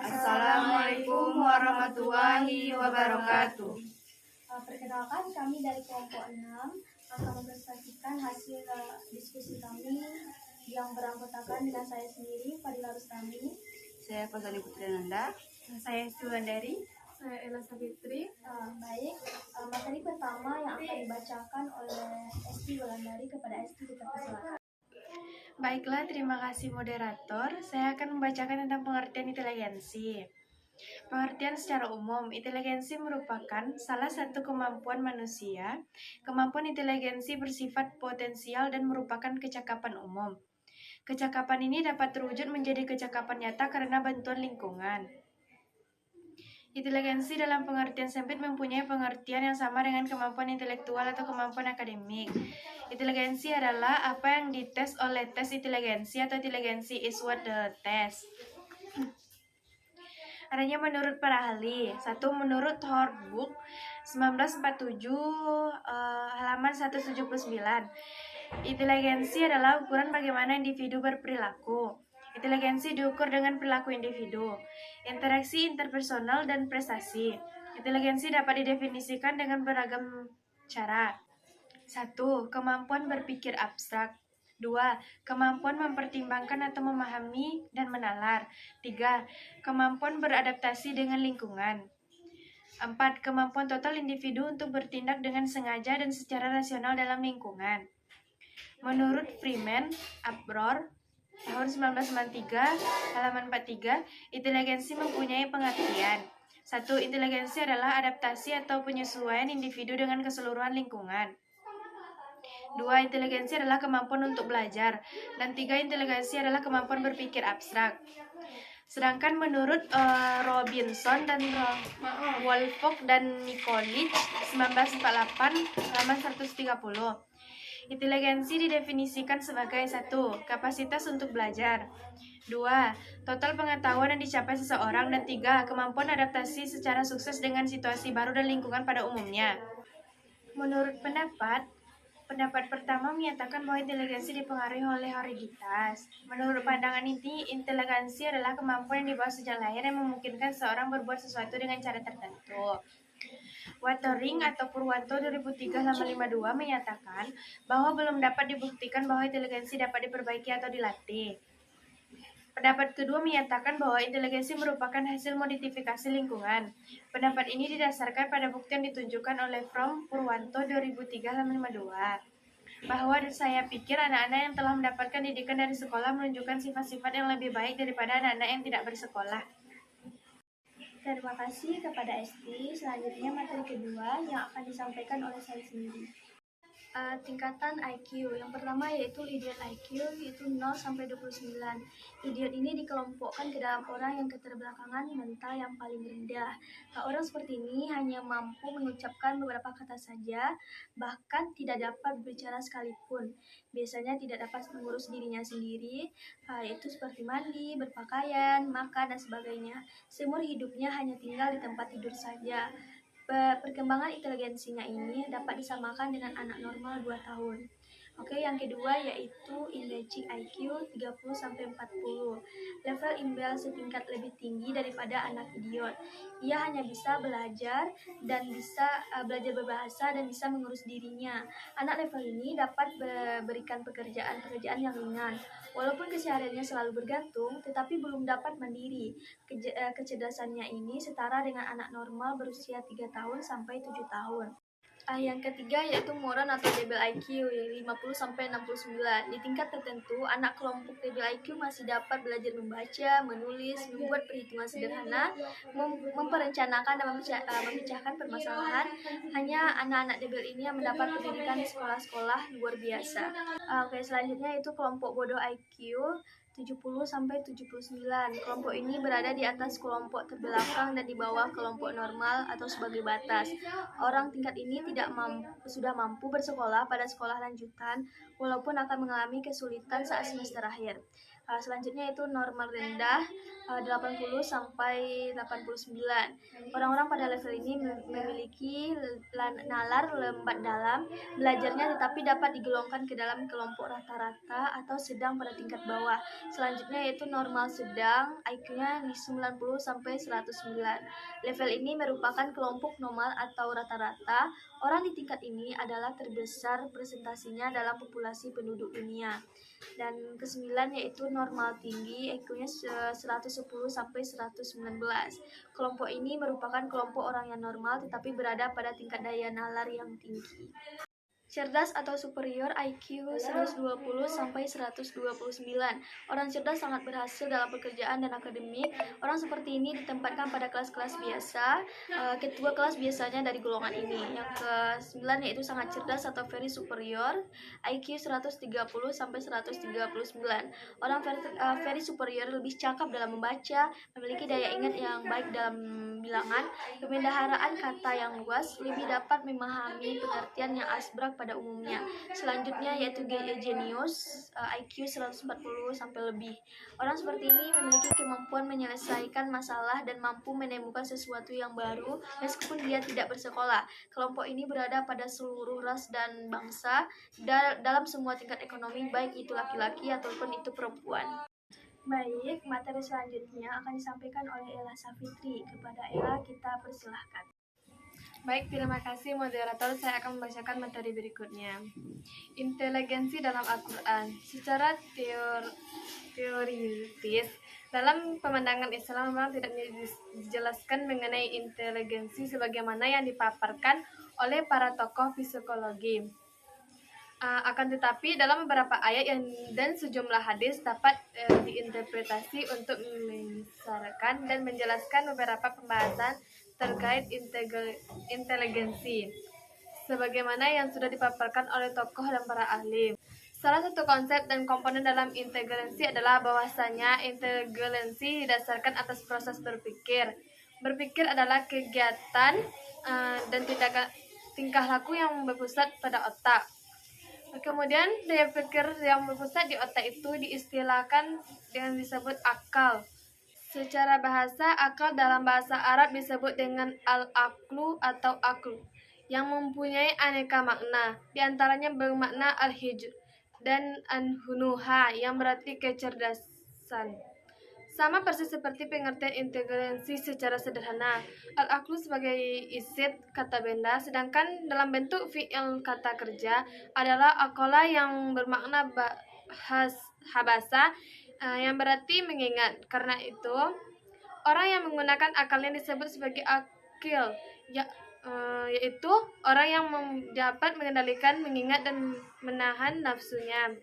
Assalamualaikum warahmatullahi wabarakatuh. Perkenalkan, kami dari kelompok 6 akan mempresentasikan hasil diskusi kami yang beranggotakan dengan saya sendiri, Fadila Rustami. Saya Fazali Putri Nanda. Saya Sulandari. Saya Ella Savitri. Baik, materi pertama yang akan dibacakan oleh Esti Wulandari. Kepada Esti dipersilakan. Baiklah, terima kasih moderator. Saya akan membacakan tentang pengertian inteligensi. Pengertian secara umum, inteligensi merupakan salah satu kemampuan manusia. Kemampuan inteligensi bersifat potensial dan merupakan kecakapan umum. Kecakapan ini dapat terwujud menjadi kecakapan nyata karena bantuan lingkungan. Inteligensi dalam pengertian sempit mempunyai pengertian yang sama dengan kemampuan intelektual atau kemampuan akademik. Inteligensi adalah apa yang dites oleh tes inteligensi atau inteligensi is what the test. Adanya menurut para ahli. 1. Menurut Hornbook 1947 halaman 179. Inteligensi adalah ukuran bagaimana individu berperilaku. Inteligensi diukur dengan perilaku individu, interaksi interpersonal, dan prestasi. Inteligensi dapat didefinisikan dengan beragam cara. 1. Kemampuan berpikir abstrak. 2. Kemampuan mempertimbangkan atau memahami dan menalar. 3. Kemampuan beradaptasi dengan lingkungan. 4. Kemampuan total individu untuk bertindak dengan sengaja dan secara rasional dalam lingkungan. Menurut Freeman, Abror, tahun 1993, halaman 43, inteligensi mempunyai pengertian. 1. Inteligensi adalah adaptasi atau penyesuaian individu dengan keseluruhan lingkungan. 2. Inteligensi adalah kemampuan untuk belajar. Dan 3. Inteligensi adalah kemampuan berpikir abstrak. Sedangkan menurut Robinson dan Woolfolk dan Nikolic 1948 halaman 130, inteligensi didefinisikan sebagai 1. Kapasitas untuk belajar. 2. Total pengetahuan yang dicapai seseorang. Dan 3. Kemampuan adaptasi secara sukses dengan situasi baru dan lingkungan pada umumnya. Menurut pendapat pertama menyatakan bahwa inteligensi dipengaruhi oleh hereditaritas. Menurut pandangan ini, inteligensi adalah kemampuan yang dibawa sejak lahir yang memungkinkan seorang berbuat sesuatu dengan cara tertentu. Watering atau Purwanto 2003 halaman 52 menyatakan bahwa belum dapat dibuktikan bahwa inteligensi dapat diperbaiki atau dilatih. Pendapat kedua menyatakan bahwa inteligensi merupakan hasil modifikasi lingkungan. Pendapat ini didasarkan pada bukti yang ditunjukkan oleh From Purwanto 2003 halaman 52. Bahwa saya pikir anak-anak yang telah mendapatkan didikan dari sekolah menunjukkan sifat-sifat yang lebih baik daripada anak-anak yang tidak bersekolah. Terima kasih kepada Esti. Selanjutnya materi kedua yang akan disampaikan oleh saya sendiri. Tingkatan IQ. Yang pertama yaitu idiot IQ, yaitu 0 sampai 29. Idiot ini dikelompokkan ke dalam orang yang keterbelakangan mental yang paling rendah. Orang seperti ini hanya mampu mengucapkan beberapa kata saja, bahkan tidak dapat berbicara sekalipun. Biasanya tidak dapat mengurus dirinya sendiri, yaitu seperti mandi, berpakaian, makan, dan sebagainya. Seumur hidupnya hanya tinggal di tempat tidur saja. Perkembangan inteligensinya ini dapat disamakan dengan anak normal 2 tahun. Yang kedua yaitu Indeci IQ 30-40. Level imbel setingkat lebih tinggi daripada anak idiot. Ia hanya bisa belajar dan bisa belajar berbahasa dan bisa mengurus dirinya. Anak level ini dapat berikan pekerjaan-pekerjaan yang ringan. Walaupun kesehariannya selalu bergantung, tetapi belum dapat mandiri. Kecerdasannya ini setara dengan anak normal berusia 3 tahun sampai 7 tahun. Yang ketiga yaitu moron atau double IQ 50-69. Di tingkat tertentu, anak kelompok double IQ masih dapat belajar membaca, menulis, membuat perhitungan sederhana, memperencanakan dan memecahkan permasalahan. Hanya anak-anak double ini yang mendapat pendidikan di sekolah-sekolah luar biasa. Selanjutnya yaitu kelompok bodoh IQ 70-79. Kelompok ini berada di atas kelompok terbelakang dan di bawah kelompok normal atau sebagai batas. Orang tingkat ini sudah mampu bersekolah pada sekolah lanjutan, walaupun akan mengalami kesulitan saat semester akhir. Selanjutnya itu normal rendah 80 sampai 89. Orang-orang pada level ini memiliki nalar lembat dalam belajarnya, tetapi dapat digolongkan ke dalam kelompok rata-rata atau sedang pada tingkat bawah. Selanjutnya yaitu normal sedang, IQ-nya 90 sampai 109. Level ini merupakan kelompok normal atau rata-rata. Orang di tingkat ini adalah terbesar presentasinya dalam populasi penduduk dunia. Dan kesembilan yaitu normal tinggi, IQ-nya 110 sampai 119. Kelompok ini merupakan kelompok orang yang normal tetapi berada pada tingkat daya nalar yang tinggi. Cerdas atau superior, IQ 120 sampai 129. Orang cerdas sangat berhasil dalam pekerjaan dan akademik. Orang seperti ini ditempatkan pada kelas-kelas biasa. Ketua kelas biasanya dari golongan ini. Yang ke-9 yaitu sangat cerdas atau very superior, IQ 130 sampai 139. Orang very superior lebih cakap dalam membaca, memiliki daya ingat yang baik dalam bilangan, pemendaharaan kata yang luas, lebih dapat memahami pengertian yang asbrak pada umumnya. Selanjutnya yaitu genius, IQ 140 sampai lebih. Orang seperti ini memiliki kemampuan menyelesaikan masalah dan mampu menemukan sesuatu yang baru meskipun dia tidak bersekolah. Kelompok ini berada pada seluruh ras dan bangsa dalam semua tingkat ekonomi, baik itu laki-laki ataupun itu perempuan. Baik, materi selanjutnya akan disampaikan oleh Ella Safitri. Kepada Ella kita persilahkan. Baik, terima kasih moderator. Saya akan membacakan materi berikutnya. Inteligensi dalam Al-Quran. Secara teoritis, dalam pemandangan Islam memang tidak dijelaskan mengenai inteligensi sebagaimana yang dipaparkan oleh para tokoh psikologi. Akan tetapi dalam beberapa ayat dan sejumlah hadis dapat diinterpretasi untuk membesarkan dan menjelaskan beberapa pembahasan terkait inteligensi sebagaimana yang sudah dipaparkan oleh tokoh dan para ahli. Salah satu konsep dan komponen dalam inteligensi adalah bahwasanya inteligensi didasarkan atas proses berpikir. Berpikir adalah kegiatan dan tingkah laku yang berpusat pada otak. Kemudian daya pikir yang berpusat di otak itu diistilahkan dengan disebut akal. Secara bahasa, akal dalam bahasa Arab disebut dengan al-aqlu atau aklu, yang mempunyai aneka makna. Di antaranya bermakna al-hijr dan an-hunuha, yang berarti kecerdasan. Sama persis seperti pengertian inteligensi secara sederhana. Al-aqlu sebagai isim kata benda, sedangkan dalam bentuk fi'il kata kerja adalah aqala yang bermakna habasa yang berarti mengingat. Karena itu, orang yang menggunakan akalnya disebut sebagai akil, yaitu orang yang dapat mengendalikan, mengingat, dan menahan nafsunya.